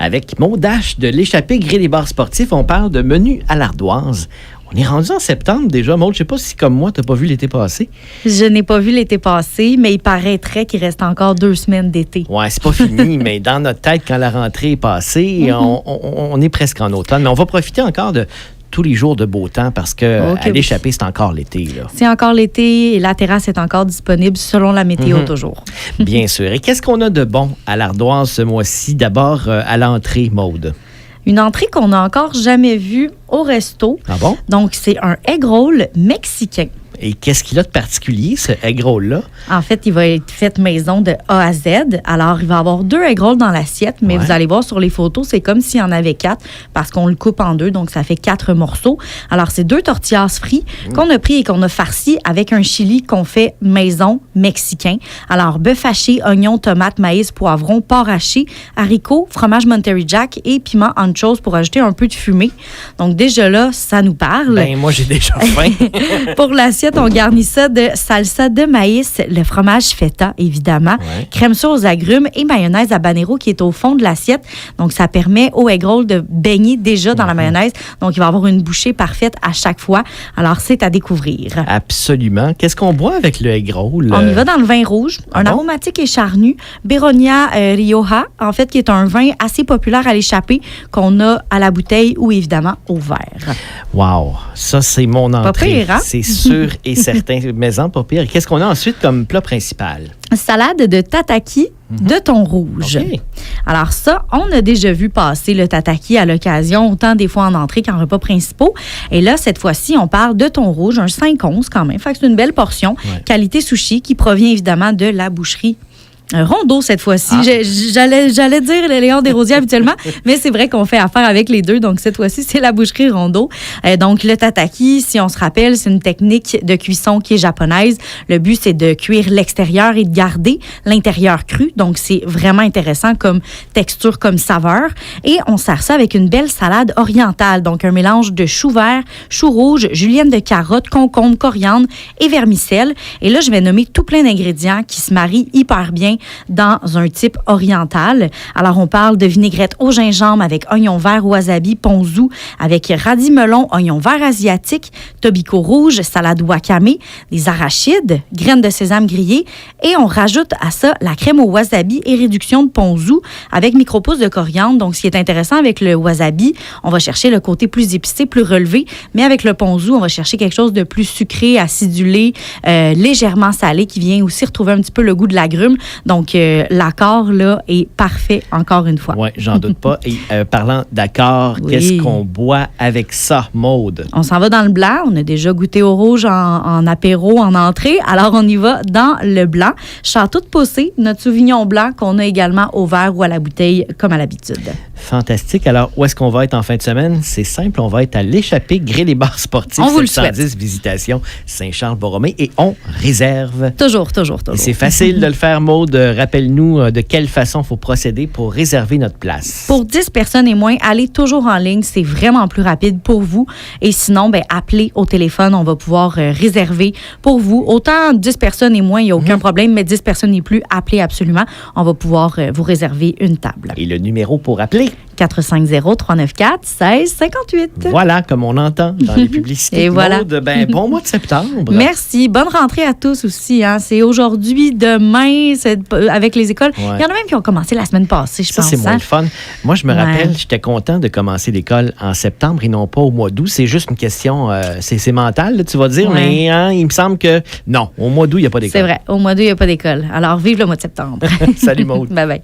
Avec Maud Dash de l'échappée Grill et bar sportif. On parle de menu à l'ardoise. On est rendu en septembre déjà. Maud, je ne sais pas si comme moi, tu n'as pas vu l'été passé. Je n'ai pas vu l'été passé, mais il paraîtrait qu'il reste encore 2 semaines d'été. Oui, c'est pas fini, mais dans notre tête, quand la rentrée est passée, on est presque en automne. Mais on va profiter encore de tous les jours de beau temps parce que à l'échappée, c'est encore l'été. Là. C'est encore l'été et la terrasse est encore disponible selon la météo toujours. Bien sûr. Et qu'est-ce qu'on a de bon à l'ardoise ce mois-ci? D'abord, à l'entrée, Maude. Une entrée qu'on n'a encore jamais vue au resto. Ah bon? Donc, c'est un egg roll mexicain. Et qu'est-ce qu'il a de particulier, ce egg roll-là? En fait, il va être fait maison de A à Z. Alors, il va y avoir 2 egg rolls dans l'assiette, mais vous allez voir sur les photos, c'est comme s'il y en avait 4 parce qu'on le coupe en 2, donc ça fait 4 morceaux. Alors, c'est 2 tortillas frites qu'on a pris et qu'on a farci avec un chili qu'on fait maison mexicain. Alors, bœuf haché, oignons, tomates, maïs, poivrons, porc haché, haricots, fromage Monterey Jack et piment anchos pour ajouter un peu de fumée. Donc, déjà là, ça nous parle. Ben, moi, j'ai déjà faim. Pour l'assiette, on garnit ça de salsa de maïs, le fromage feta, évidemment, crème sauce aux agrumes et mayonnaise habanero qui est au fond de l'assiette. Donc, ça permet au egg roll de baigner déjà dans la mayonnaise. Donc, il va avoir une bouchée parfaite à chaque fois. Alors, c'est à découvrir. Absolument. Qu'est-ce qu'on boit avec le egg roll? On y va dans le vin rouge, un aromatique et charnu, Béronia Rioja, en fait, qui est un vin assez populaire à l'échappée qu'on a à la bouteille ou évidemment au verre. Wow! Ça, c'est mon entrée. Pas pire, hein? C'est sûr et certain. Maison, pas pire. Qu'est-ce qu'on a ensuite comme plat principal? Salade de tataki de thon rouge. Okay. Alors ça, on a déjà vu passer le tataki à l'occasion, autant des fois en entrée qu'en repas principaux. Et là, cette fois-ci, on parle de thon rouge, un 5 onces quand même. Fait que c'est une belle portion. Qualité sushi qui provient évidemment de la boucherie Rondeau cette fois-ci. J'allais dire le Léon Desrosiers habituellement, mais c'est vrai qu'on fait affaire avec les deux. Donc, cette fois-ci, c'est la boucherie Rondeau. Donc, le tataki, si on se rappelle, c'est une technique de cuisson qui est japonaise. Le but, c'est de cuire l'extérieur et de garder l'intérieur cru. Donc, c'est vraiment intéressant comme texture, comme saveur. Et on sert ça avec une belle salade orientale. Donc, un mélange de choux verts, choux rouges, julienne de carottes, concombre, coriandre et vermicelle. Et là, je vais nommer tout plein d'ingrédients qui se marient hyper bien dans un type oriental. Alors, on parle de vinaigrette au gingembre avec oignon vert, wasabi, ponzu, avec radis melon, oignon vert asiatique, tobiko rouge, salade wakame, des arachides, graines de sésame grillées et on rajoute à ça la crème au wasabi et réduction de ponzu avec micro-pousses de coriandre. Donc, ce qui est intéressant avec le wasabi, on va chercher le côté plus épicé, plus relevé, mais avec le ponzu, on va chercher quelque chose de plus sucré, acidulé, légèrement salé qui vient aussi retrouver un petit peu le goût de l'agrume. Donc, l'accord, là, est parfait, encore une fois. Oui, j'en doute pas. Et parlant d'accord, qu'est-ce qu'on boit avec ça, Maude? On s'en va dans le blanc. On a déjà goûté au rouge en apéro, en entrée. Alors, on y va dans le blanc. Château de Poussée, notre Sauvignon blanc qu'on a également au verre ou à la bouteille, comme à l'habitude. Fantastique. Alors, où est-ce qu'on va être en fin de semaine? C'est simple, on va être à l'échappée Grill et bar sportif. On vous le souhaite. 710 Visitation Saint-Charles-Borromée et on réserve. Toujours. Et c'est facile de le faire, Maude. Rappelle-nous de quelle façon il faut procéder pour réserver notre place. Pour 10 personnes et moins, allez toujours en ligne. C'est vraiment plus rapide pour vous. Et sinon, appelez au téléphone. On va pouvoir réserver pour vous. Autant 10 personnes et moins, il n'y a aucun problème, mais 10 personnes et plus, appelez absolument. On va pouvoir vous réserver une table. Et le numéro pour appeler? 450-394-1658. Voilà, comme on entend dans les publicités. Et voilà. Maude, bon mois de septembre. Merci. Bonne rentrée à tous aussi. Hein. C'est aujourd'hui, demain, avec les écoles. Il y en a même qui ont commencé la semaine passée, je pense. Ça, c'est moins le fun. Moi, je me rappelle, j'étais content de commencer l'école en septembre et non pas au mois d'août. C'est juste une question, c'est mental, là, tu vas dire, mais il me semble que non, au mois d'août, il n'y a pas d'école. C'est vrai, au mois d'août, il n'y a pas d'école. Alors, vive le mois de septembre. Salut, Maude. Bye-bye.